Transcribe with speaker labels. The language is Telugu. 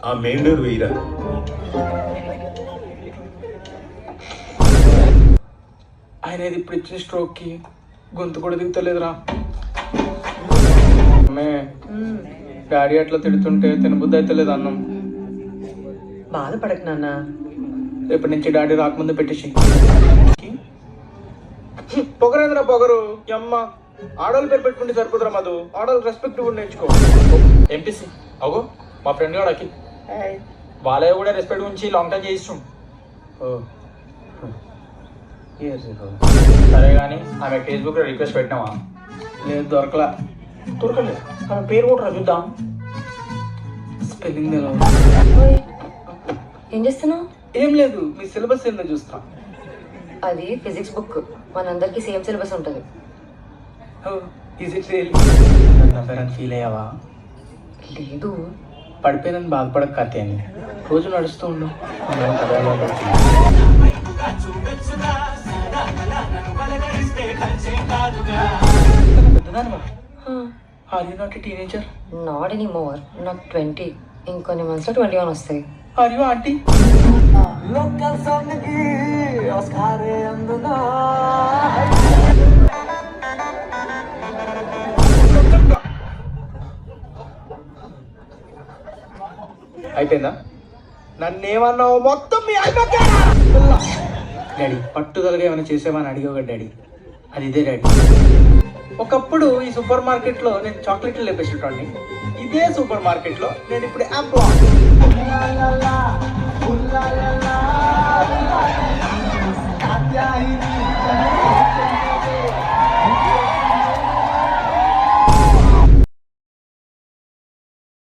Speaker 1: ఆ మెయిన్ డోర్ వేయరా.
Speaker 2: ఆయన ఇప్పుడు ఇచ్చిన స్ట్రోక్కి గొంతు కూడా దిగుతలేదురా. అమ్మే డాడీ అట్లా తిడుతుంటే తినబుద్ధి అయితే లేదు అన్నం.
Speaker 3: బాధపడకు నాన్న.
Speaker 2: రేపటి నుంచి డాడీ రాకముందు పెట్టేసి. పొగరేంద్రా పొగరు అమ్మ. ఆడవాళ్ళు పేరు పెట్టుకుంటే సరిపోతురా మధు. ఆడవాళ్ళు రెస్పెక్ట్ కూడా నేర్చుకో. ఎంపీసీ అగో మా ఫ్రెండ్ కూడా అకి వాళ్ళే కూడా రెస్పెక్ట్ గురించి లాంగ్ టైం చేయిస్తాం. సరే కానీ ఆమె ఫేస్బుక్లో రిక్వెస్ట్ పెట్టినావా? లేదు, దొరకలేదు. ఆమె పేరు కూడా చూద్దాం. స్పెల్లింగ్
Speaker 4: ఓయ్, ఏం చేస్తున్నావు?
Speaker 2: ఏం లేదు, మీ సిలబస్ ఏందో చూస్తా.
Speaker 4: అది ఫిజిక్స్ బుక్, మనందరికి సేమ్ సిలబస్ ఉంటుంది.
Speaker 2: ఫీల్ అయ్యావా?
Speaker 4: లేదు.
Speaker 2: పడిపోయినని బాధపడక కథ అని రోజు నడుస్తూ ఉండు. Are you not a teenager?
Speaker 4: Not any more. నాకు 20, ఇంకొన్ని మంత్స్లో 21 వస్తాయి.
Speaker 2: Are you aunty? అయిపోయిందా? నన్నేమన్నావు మొత్తం మీ డాడీ పట్టుదలగా ఏమైనా చేసేవని అడిగోగా డాడీ. అది ఇదే డాడీ. ఒకప్పుడు ఈ సూపర్ మార్కెట్లో నేను చాక్లెట్లు లేపేసేటోడిని. ఇదే సూపర్ మార్కెట్లో నేను ఇప్పుడు యాప్